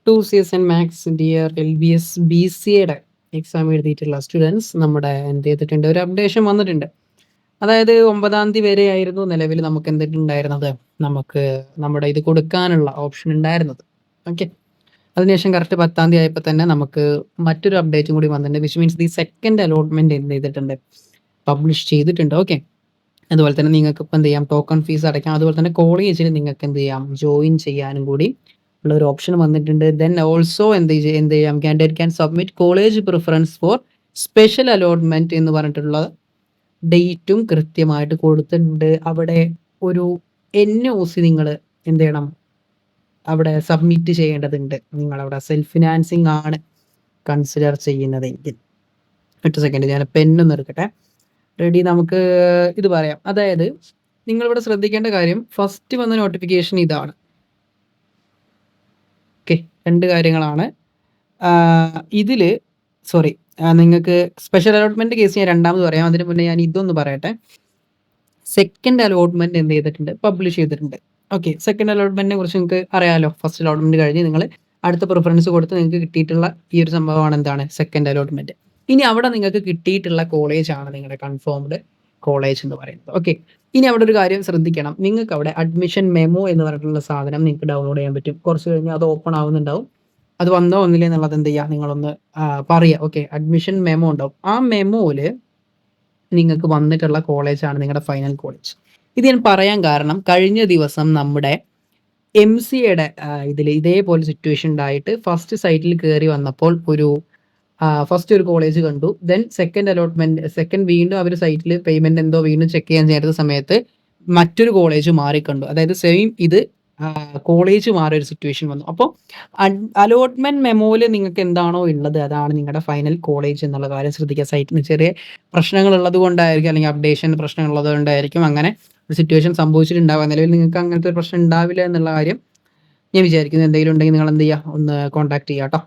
To season maths dear LBS BCAയുടെ exam എഴുതിയിട്ടുള്ള students നമ്മുടെ എന്ത് ചെയ്തിട്ടുണ്ട്, ഒരു അപ്ഡേഷൻ വന്നിട്ടുണ്ട്. അതായത് 9-ാം തീയതി വരെ ആയിരുന്നു നിലവിൽ നമുക്ക് എന്തിട്ടുണ്ടായിരുന്നത്, നമുക്ക് നമ്മുടെ ഇത് കൊടുക്കാനുള്ള ഓപ്ഷൻ ഉണ്ടായിരുന്നത്. ഓക്കെ, അതിനുശേഷം കറക്റ്റ് 10-ാം തീയതി ആയപ്പോൾ തന്നെ നമുക്ക് മറ്റൊരു അപ്ഡേറ്റും കൂടി വന്നിട്ടുണ്ട്. Which means the second allotment എന്ത് ചെയ്തിട്ടുണ്ട്, പബ്ലിഷ് ചെയ്തിട്ടുണ്ട്. ഓക്കെ, അതുപോലെ തന്നെ നിങ്ങൾക്ക് ഇപ്പം എന്ത് ചെയ്യാം, ടോക്കൺ ഫീസ് അടയ്ക്കാം. അതുപോലെ തന്നെ കോളേജിൽ നിങ്ങൾക്ക് എന്ത് ചെയ്യാം, ജോയിൻ ചെയ്യാനും കൂടി ഉള്ള ഒരു ഓപ്ഷൻ വന്നിട്ടുണ്ട്. ദെൻ ഓൾസോ എന്ത് ചെയ്യാം, candidate can submit college preference for special allotment എന്ന് പറഞ്ഞിട്ടുള്ള ഡേറ്റും കൃത്യമായിട്ട് കൊടുത്തിട്ടുണ്ട്. അവിടെ ഒരു NOC നിങ്ങൾ എന്ത് ചെയ്യണം, അവിടെ സബ്മിറ്റ് ചെയ്യേണ്ടതുണ്ട്. നിങ്ങളവിടെ സെൽഫ് ഫിനാൻസിങ് ആണ് കൺസിഡർ ചെയ്യുന്നതെങ്കിൽ. 8 സെക്കൻഡ്, ഞാൻ പെന്നൊന്നും എടുക്കട്ടെ. റെഡി, നമുക്ക് ഇത് പറയാം. അതായത് നിങ്ങളിവിടെ ശ്രദ്ധിക്കേണ്ട കാര്യം, ഫസ്റ്റ് വന്ന നോട്ടിഫിക്കേഷൻ ഇതാണ്. ഓക്കെ, 2 കാര്യങ്ങളാണ് ഇതിൽ. സോറി, നിങ്ങൾക്ക് സ്പെഷ്യൽ അലോട്ട്മെന്റ് കേസ് ഞാൻ രണ്ടാമത് പറയാം. അതിന് മുന്നേ ഞാൻ ഇതൊന്ന് പറയട്ടെ. സെക്കൻഡ് അലോട്ട്മെന്റ് എന്ത് ചെയ്തിട്ടുണ്ട്, പബ്ലിഷ് ചെയ്തിട്ടുണ്ട്. ഓക്കെ, സെക്കൻഡ് അലോട്ട്മെന്റിനെ കുറിച്ച് നിങ്ങൾക്ക് അറിയാമല്ലോ. ഫസ്റ്റ് അലോട്ട്മെന്റ് കഴിഞ്ഞ് നിങ്ങൾ അടുത്ത പ്രിഫറൻസ് കൊടുത്ത് നിങ്ങൾക്ക് കിട്ടിയിട്ടുള്ള ഈ ഒരു സംഭവമാണ് എന്താണ്, സെക്കൻഡ് അലോട്ട്മെന്റ്. ഇനി അവിടെ നിങ്ങൾക്ക് കിട്ടിയിട്ടുള്ള കോളേജാണ് നിങ്ങളുടെ കൺഫേംഡ് കോളേജ് എന്ന് പറയുന്നത്. ഓക്കെ, ഇനി അവിടെ ഒരു കാര്യം ശ്രദ്ധിക്കണം. നിങ്ങൾക്ക് അവിടെ അഡ്മിഷൻ മെമോ എന്ന് പറഞ്ഞിട്ടുള്ള സാധനം നിങ്ങൾക്ക് ഡൗൺലോഡ് ചെയ്യാൻ പറ്റും. കുറച്ച് കഴിഞ്ഞ് അത് ഓപ്പൺ ആവുന്നുണ്ടാവും. അത് വന്നോ വന്നില്ലേ എന്നുള്ളത് എന്ത് ചെയ്യുക, നിങ്ങളൊന്ന് പറയുക. ഓക്കെ, അഡ്മിഷൻ മെമോ ഉണ്ടാവും. ആ മെമോയിൽ നിങ്ങൾക്ക് വന്നിട്ടുള്ള കോളേജാണ് നിങ്ങളുടെ ഫൈനൽ കോളേജ്. ഇത് ഞാൻ പറയാൻ കാരണം, കഴിഞ്ഞ ദിവസം നമ്മുടെ MCAയുടെ ഇതിൽ ഇതേപോലെ സിറ്റുവേഷൻ ഉണ്ടായിട്ട് ഫസ്റ്റ് സൈറ്റിൽ കയറി വന്നപ്പോൾ ഫസ്റ്റ് ഒരു കോളേജ് കണ്ടു. ദെൻ സെക്കൻഡ് വീണ്ടും അവർ സൈറ്റിൽ പേയ്മെന്റ് എന്തോ വീണ്ടും ചെക്ക് ചെയ്യാൻ ചേർത്ത സമയത്ത് മറ്റൊരു കോളേജ് മാറിക്കണ്ടു. അതായത് സെയിം ഇത് കോളേജ് മാറിയൊരു സിറ്റുവേഷൻ വന്നു. അപ്പോൾ അലോട്ട്മെന്റ് മെമ്മോയിൽ നിങ്ങൾക്ക് എന്താണോ ഉള്ളത് അതാണ് നിങ്ങളുടെ ഫൈനൽ കോളേജ് എന്നുള്ള കാര്യം ശ്രദ്ധിക്കുക. സൈറ്റിന് ചെറിയ പ്രശ്നങ്ങൾ ഉള്ളത് കൊണ്ടായിരിക്കും, അല്ലെങ്കിൽ അപ്ഡേഷൻ പ്രശ്നങ്ങൾ ഉള്ളത് കൊണ്ടായിരിക്കും അങ്ങനെ ഒരു സിറ്റുവേഷൻ സംഭവിച്ചിട്ടുണ്ടാവുക. നിലവിൽ നിങ്ങൾക്ക് അങ്ങനത്തെ ഒരു പ്രശ്നം ഉണ്ടാവില്ല എന്നുള്ള കാര്യം ഞാൻ വിചാരിക്കുന്നു. എന്തെങ്കിലും ഉണ്ടെങ്കിൽ നിങ്ങൾ എന്ത് ചെയ്യുക, ഒന്ന് കോൺടാക്ട് ചെയ്യുക കേട്ടോ.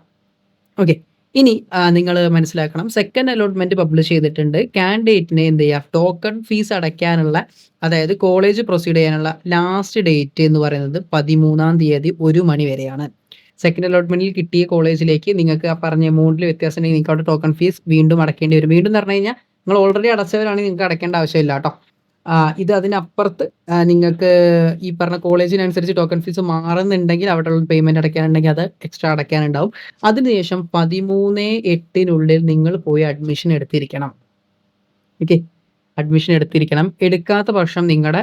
ഓക്കെ, ഇനി നിങ്ങൾ മനസ്സിലാക്കണം, സെക്കൻഡ് അലോട്ട്മെന്റ് പബ്ലിഷ് ചെയ്തിട്ടുണ്ട്. കാൻഡിഡേറ്റിന് എന്ത് ചെയ്യുക, ടോക്കൺ ഫീസ് അടയ്ക്കാനുള്ള, അതായത് കോളേജ് പ്രൊസീഡ് ചെയ്യാനുള്ള ലാസ്റ്റ് ഡേറ്റ് എന്ന് പറയുന്നത് 13-ാം തീയതി 1 മണി വരെയാണ്. സെക്കൻഡ് അലോട്ട്മെന്റിൽ കിട്ടിയ കോളേജിലേക്ക് നിങ്ങൾക്ക് ആ പറഞ്ഞ എമൗണ്ടിൽ വ്യത്യാസം ഉണ്ടെങ്കിൽ നിങ്ങൾക്ക് അവിടെ ടോക്കൺ ഫീസ് വീണ്ടും അടയ്ക്കേണ്ടി വരും. വീണ്ടും എന്ന് പറഞ്ഞു കഴിഞ്ഞാൽ നിങ്ങൾ ഓൾറെഡി അടച്ചവരാണെങ്കിൽ നിങ്ങൾക്ക് അടയ്ക്കേണ്ട ആവശ്യമില്ല കേട്ടോ. ഇത് അതിനപ്പുറത്ത് നിങ്ങൾക്ക് ഈ പറഞ്ഞ കോളേജിനനുസരിച്ച് ടോക്കൺ ഫീസ് മാറുന്നുണ്ടെങ്കിൽ അവിടെയുള്ള പേയ്മെന്റ് അടയ്ക്കാനുണ്ടെങ്കിൽ അത് എക്സ്ട്രാ അടയ്ക്കാനുണ്ടാവും. അതിനുശേഷം 13/8 നിങ്ങൾ പോയി അഡ്മിഷൻ എടുത്തിരിക്കണം. ഓക്കെ, അഡ്മിഷൻ എടുത്തിരിക്കണം. എടുക്കാത്ത പക്ഷം നിങ്ങളുടെ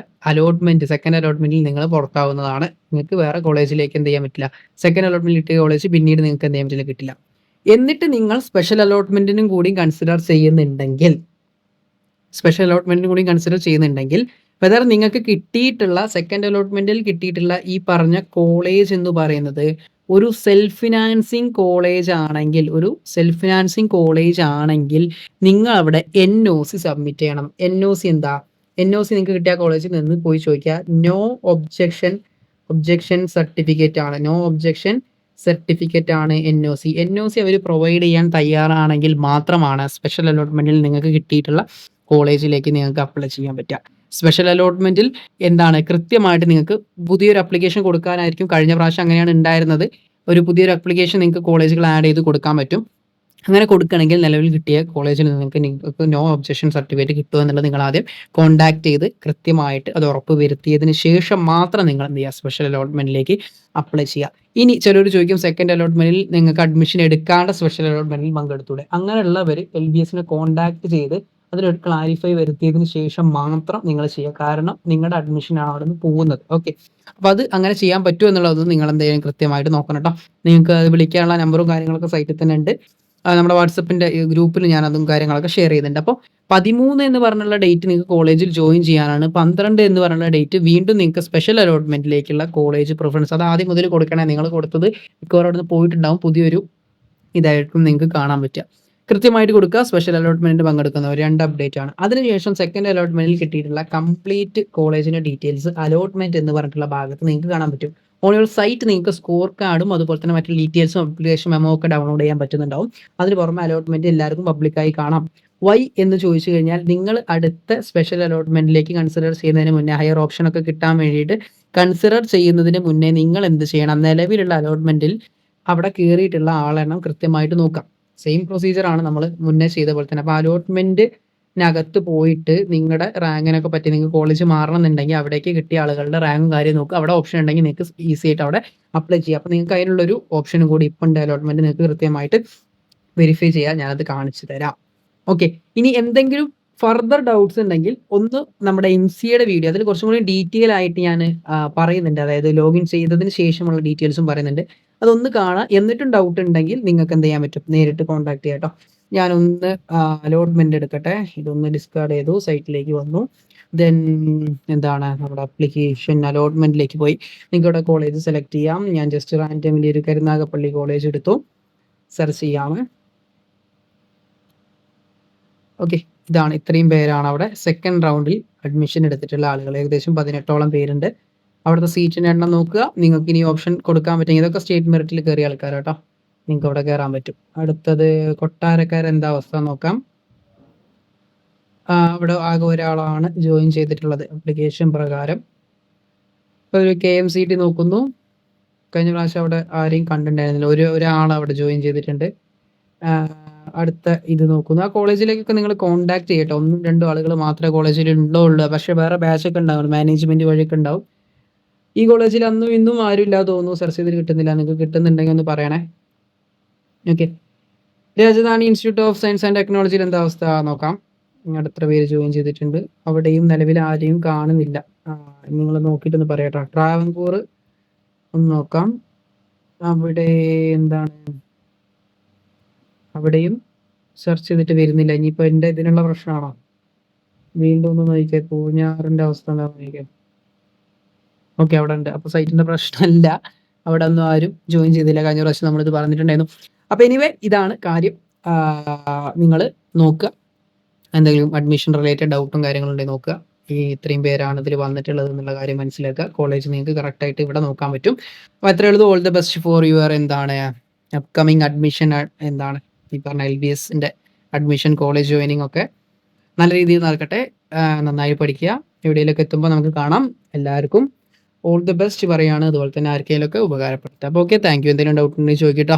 സെക്കൻഡ് അലോട്ട്മെന്റിൽ നിങ്ങൾ പുറത്താവുന്നതാണ്. നിങ്ങൾക്ക് വേറെ കോളേജിലേക്ക് എന്ത് ചെയ്യാൻ പറ്റില്ല, സെക്കൻഡ് അലോട്ട്മെന്റിൽ കിട്ടിയ കോളേജ് പിന്നീട് നിങ്ങൾക്ക് എന്ത് ചെയ്യാൻ പറ്റില്ല, കിട്ടില്ല. എന്നിട്ട് നിങ്ങൾ സ്പെഷ്യൽ അലോട്ട്മെന്റിനും കൂടി കൺസിഡർ ചെയ്യുന്നുണ്ടെങ്കിൽ വെദർ നിങ്ങൾക്ക് കിട്ടിയിട്ടുള്ള സെക്കൻഡ് അലോട്ട്മെന്റിൽ കിട്ടിയിട്ടുള്ള ഈ പറഞ്ഞ കോളേജ് എന്ന് പറയുന്നത് ഒരു സെൽഫ് ഫിനാൻസിങ് കോളേജ് ആണെങ്കിൽ നിങ്ങൾ അവിടെ NOC സബ്മിറ്റ് ചെയ്യണം. NOC എന്താ, NOC നിങ്ങൾക്ക് കിട്ടിയ കോളേജിൽ നിന്ന് പോയി ചോദിക്കുക. നോ ഒബ്ജെക്ഷൻ സർട്ടിഫിക്കറ്റ് ആണ് NOC അവർ പ്രൊവൈഡ് ചെയ്യാൻ തയ്യാറാണെങ്കിൽ മാത്രമാണ് സ്പെഷ്യൽ അലോട്ട്മെന്റിൽ നിങ്ങൾക്ക് കിട്ടിയിട്ടുള്ള കോളേജിലേക്ക് നിങ്ങൾക്ക് അപ്ലൈ ചെയ്യാൻ പറ്റുക. സ്പെഷ്യൽ അലോട്ട്മെന്റിൽ എന്താണ്, കൃത്യമായിട്ട് നിങ്ങൾക്ക് പുതിയൊരു അപ്ലിക്കേഷൻ കൊടുക്കാനായിരിക്കും. കഴിഞ്ഞ പ്രാവശ്യം അങ്ങനെയാണ് ഉണ്ടായിരുന്നത്. ഒരു പുതിയൊരു അപ്ലിക്കേഷൻ നിങ്ങൾക്ക് കോളേജുകൾ ആഡ് ചെയ്ത് കൊടുക്കാൻ പറ്റും. അങ്ങനെ കൊടുക്കണമെങ്കിൽ നിലവിൽ കിട്ടിയ കോളേജിൽ നിങ്ങൾക്ക് നോ ഒബ്ജക്ഷൻ സർട്ടിഫിക്കറ്റ് കിട്ടുക എന്നുള്ളത് നിങ്ങൾ ആദ്യം കോൺടാക്ട് ചെയ്ത് കൃത്യമായിട്ട് അത് ഉറപ്പ് വരുത്തിയതിന് ശേഷം മാത്രം നിങ്ങൾ എന്ത് ചെയ്യുക, സ്പെഷ്യൽ അലോട്ട്മെന്റിലേക്ക് അപ്ലൈ ചെയ്യുക. ഇനി ചിലർ ചോദിക്കും, സെക്കൻഡ് അലോട്ട്മെന്റിൽ നിങ്ങൾക്ക് അഡ്മിഷൻ എടുക്കാണ്ട് സ്പെഷ്യൽ അലോട്ട്മെന്റിൽ പങ്കെടുത്തൂടെ? അങ്ങനെയുള്ളവർ LBSനെ കോൺടാക്ട് ചെയ്ത് അതിനൊരു ക്ലാരിഫൈ വരുത്തിയതിന് ശേഷം മാത്രം നിങ്ങൾ ചെയ്യുക. കാരണം നിങ്ങളുടെ അഡ്മിഷനാണ് അവിടെ നിന്ന് പോകുന്നത്. ഓക്കെ, അപ്പോൾ അത് അങ്ങനെ ചെയ്യാൻ പറ്റുമോ എന്നുള്ളത് നിങ്ങൾ എന്തെങ്കിലും കൃത്യമായിട്ട് നോക്കണം കേട്ടോ. നിങ്ങൾക്ക് അത് വിളിക്കാനുള്ള നമ്പറും കാര്യങ്ങളൊക്കെ സൈറ്റിൽ തന്നെ ഉണ്ട്. നമ്മുടെ വാട്സപ്പിൻ്റെ ഗ്രൂപ്പിൽ ഞാൻ അതും കാര്യങ്ങളൊക്കെ ഷെയർ ചെയ്യുന്നുണ്ട്. അപ്പോൾ 13 എന്ന് പറഞ്ഞുള്ള ഡേറ്റ് നിങ്ങൾക്ക് കോളേജിൽ ജോയിൻ ചെയ്യാനാണ്. 12 എന്ന് പറഞ്ഞുള്ള ഡേറ്റ് വീണ്ടും നിങ്ങൾക്ക് സ്പെഷ്യൽ അലോട്ട്മെന്റിലേക്കുള്ള കോളേജ് പ്രിഫറൻസ്. അത് ആദ്യം മുതൽ കൊടുക്കണേ. നിങ്ങൾ കൊടുത്തത് മിക്കവാറും അവിടെ നിന്ന് പോയിട്ടുണ്ടാവും. പുതിയൊരു ഇതായിട്ടും നിങ്ങൾക്ക് കാണാൻ പറ്റുക. കൃത്യമായിട്ട് കൊടുക്കുക. സ്പെഷ്യൽ അലോട്ട്മെന്റിന് പങ്കെടുക്കുന്നവർ 2 അപ്ഡേറ്റ് ആണ്. അതിനുശേഷം സെക്കൻഡ് അലോട്ട്മെന്റിൽ കിട്ടിയിട്ടുള്ള കംപ്ലീറ്റ് കോളേജിന്റെ ഡീറ്റെയിൽസ് അലോട്ട്മെന്റ് എന്ന് പറഞ്ഞിട്ടുള്ള ഭാഗത്ത് നിങ്ങൾക്ക് കാണാൻ പറ്റും. ഓൺ യുവർ സൈറ്റ് നിങ്ങൾക്ക് സ്കോർ കാർഡും അതുപോലെ തന്നെ മറ്റു ഡീറ്റെയിൽസും അപ്ലിക്കേഷൻ മെമോ ഒക്കെ ഡൗൺലോഡ് ചെയ്യാൻ പറ്റുന്നുണ്ടാവും. അതിന് പുറമെ അലോട്ട്മെന്റ് എല്ലാവർക്കും പബ്ലിക്കായി കാണാം. വൈ എന്ന് ചോദിച്ചു കഴിഞ്ഞാൽ, നിങ്ങൾ അടുത്ത സ്പെഷ്യൽ അലോട്ട്മെന്റിലേക്ക് കൺസിഡർ ചെയ്യുന്നതിന് മുന്നേ, ഹയർ ഓപ്ഷൻ ഒക്കെ കിട്ടാൻ വേണ്ടിയിട്ട് കൺസിഡർ ചെയ്യുന്നതിന് മുന്നേ നിങ്ങൾ എന്ത് ചെയ്യണം, നിലവിലുള്ള അലോട്ട്മെന്റിൽ അവിടെ കയറിയിട്ടുള്ള ആളെണ്ണം കൃത്യമായിട്ട് നോക്കാം. സെയിം പ്രൊസീജിയറാണ് നമ്മൾ മുന്നേ ചെയ്ത പോലെ തന്നെ. അപ്പോൾ അലോട്ട്മെന്റിനകത്ത് പോയിട്ട് നിങ്ങളുടെ റാങ്കിനൊക്കെ പറ്റി നിങ്ങൾക്ക് കോളേജ് മാറണമെന്നുണ്ടെങ്കിൽ അവിടേക്ക് കിട്ടിയ ആളുകളുടെ റാങ്കും കാര്യം നോക്കുക. അവിടെ ഓപ്ഷൻ ഉണ്ടെങ്കിൽ നിങ്ങൾക്ക് ഈസി ആയിട്ട് അവിടെ അപ്ലൈ ചെയ്യാം. അപ്പോൾ നിങ്ങൾക്ക് അതിനുള്ളൊരു ഓപ്ഷനും കൂടി ഇപ്പോൾ ഉണ്ട്. അലോട്ട്മെന്റ് നിങ്ങൾക്ക് കൃത്യമായിട്ട് വെരിഫൈ ചെയ്യാം. ഞാനത് കാണിച്ചു തരാം. ഓക്കെ. ഇനി എന്തെങ്കിലും ഫർദർ ഡൗട്ട്സ് ഉണ്ടെങ്കിൽ ഒന്ന് നമ്മുടെ എംസിഎയുടെ വീഡിയോ അതിൽ കുറച്ചും കൂടി ഡീറ്റെയിൽ ആയിട്ട് ഞാൻ പറയുന്നുണ്ട്. അതായത് ലോഗിൻ ചെയ്തതിന് ശേഷമുള്ള ഡീറ്റെയിൽസും പറയുന്നുണ്ട്. അതൊന്ന് കാണാം. എന്നിട്ടും ഡൗട്ട് ഉണ്ടെങ്കിൽ നിങ്ങൾക്ക് എന്ത് ചെയ്യാൻ പറ്റും, നേരിട്ട് കോൺടാക്ട് ചെയ്യാം കേട്ടോ. ഞാനൊന്ന് അലോട്ട്മെന്റ് എടുക്കട്ടെ. ഇതൊന്ന് ഡിസ്കാർഡ് ചെയ്തു, സൈറ്റിലേക്ക് വന്നു. ദെൻ എന്താണ് നമ്മുടെ അപ്ലിക്കേഷൻ അലോട്ട്മെന്റിലേക്ക് പോയി നിങ്ങൾക്ക് ഇവിടെ കോളേജ് സെലക്ട് ചെയ്യാം. ഞാൻ ജസ്റ്റ് റാൻഡമിലി ഒരു കരുനാഗപ്പള്ളി കോളേജ് എടുത്തു, സെർച്ച് ചെയ്യാം. ഓക്കെ, ഇതാണ്, ഇത്രയും പേരാണ് അവിടെ സെക്കൻഡ് റൗണ്ടിൽ അഡ്മിഷൻ എടുത്തിട്ടുള്ള ആളുകൾ. ഏകദേശം 18ഓളം പേരുണ്ട്. അവിടുത്തെ സീറ്റിൻ്റെ എണ്ണം നോക്കുക. നിങ്ങൾക്ക് ഇനി ഓപ്ഷൻ കൊടുക്കാൻ പറ്റും. ഇതൊക്കെ സ്റ്റേറ്റ് മെറിറ്റിൽ കയറിയ ആൾക്കാരാണ് കേട്ടോ. നിങ്ങൾക്ക് അവിടെ കയറാൻ പറ്റും. അടുത്തത് കൊട്ടാരക്കാർ എന്താ അവസ്ഥ നോക്കാം. അവിടെ ആകെ ഒരാളാണ് ജോയിൻ ചെയ്തിട്ടുള്ളത് അപ്ലിക്കേഷൻ പ്രകാരം. ഇപ്പോൾ ഒരു KMCT നോക്കുന്നു. കഴിഞ്ഞ പ്രാവശ്യം അവിടെ ആരെയും കണ്ടിട്ടുണ്ടായിരുന്നില്ല. ഒരാൾ അവിടെ ജോയിൻ ചെയ്തിട്ടുണ്ട്. അടുത്ത ഇത് നോക്കുന്നു. ആ കോളേജിലേക്കൊക്കെ നിങ്ങൾ കോൺടാക്ട് ചെയ്യട്ടോ. 1-2 ആളുകൾ മാത്രമേ കോളേജിൽ ഉള്ളൂ. പക്ഷേ വേറെ ബാച്ചൊക്കെ ഉണ്ടാവും, മാനേജ്മെന്റ് വഴിയൊക്കെ ഉണ്ടാവും. ഈ കോളേജിൽ അന്നും ഇന്നും ആരും ഇല്ലാതെ തോന്നുന്നു. സെർച്ച് ചെയ്തിട്ട് കിട്ടുന്നില്ല. നിങ്ങൾക്ക് കിട്ടുന്നുണ്ടെങ്കിൽ ഒന്ന് പറയണേ. Okay, Rajadhani institute of science and ടെക്നോളജിയിൽ എന്താ അവസ്ഥ നോക്കാം. അടുത്ത പേര് ജോയിൻ ചെയ്തിട്ടുണ്ട്. അവിടെയും നിലവിൽ ആരെയും കാണുന്നില്ല. നിങ്ങൾ നോക്കിയിട്ടൊന്ന് പറയാട്ടോ. ട്രാവൻകൂർ ഒന്ന് നോക്കാം. അവിടെ എന്താണ്, അവിടെയും സെർച്ച് ചെയ്തിട്ട് വരുന്നില്ല. ഇനിയിപ്പോൾ എൻ്റെ ഇതിനുള്ള പ്രശ്നമാണോ? വീണ്ടും ഒന്ന് നോക്കിയാൽ പൂഞ്ഞാറിൻ്റെ അവസ്ഥ എന്താ നോക്കിയാൽ. ഓക്കെ, അവിടെ ഉണ്ട്. അപ്പോൾ സൈറ്റിൻ്റെ പ്രശ്നമല്ല, അവിടെ ഒന്നും ആരും ജോയിൻ ചെയ്തില്ല. കഴിഞ്ഞ പ്രാവശ്യം നമ്മളിത് പറഞ്ഞിട്ടുണ്ടായിരുന്നു. അപ്പോൾ എനിവേ ഇതാണ് കാര്യം. നിങ്ങൾ നോക്കുക. എന്തെങ്കിലും അഡ്മിഷൻ റിലേറ്റഡ് ഡൗട്ടും കാര്യങ്ങളുണ്ടെങ്കിൽ നോക്കുക. ഈ ഇത്രയും പേരാണ് ഇതിൽ വന്നിട്ടുള്ളത് എന്നുള്ള കാര്യം മനസ്സിലാക്കുക. കോളേജ് നിങ്ങൾക്ക് കറക്റ്റായിട്ട് ഇവിടെ നോക്കാൻ പറ്റും. അപ്പോൾ അത്രയേ ഉള്ളൂ. All the best for your എന്താണ് അപ്കമിങ് അഡ്മിഷൻ. എന്താണ് ഈ പറഞ്ഞ LBSൻ്റെ അഡ്മിഷൻ, കോളേജ് ജോയിനിങ് ഒക്കെ നല്ല രീതിയിൽ നടക്കട്ടെ. നന്നായി പഠിക്കുക. എവിടെയെങ്കിലൊക്കെ എത്തുമ്പോൾ നമുക്ക് കാണാം. എല്ലാവർക്കും ഓൾ ദ ബെസ്റ്റ് പറയുകയാണ്. അതുപോലെ തന്നെ ആർക്കെങ്കിലുമൊക്കെ ഉപകാരപ്പെടുത്തുക. അപ്പോൾ ഓക്കെ, താങ്ക് യു. എന്തെങ്കിലും ഡൗട്ട് ഉണ്ടെങ്കിൽ ചോദിക്കട്ടോ.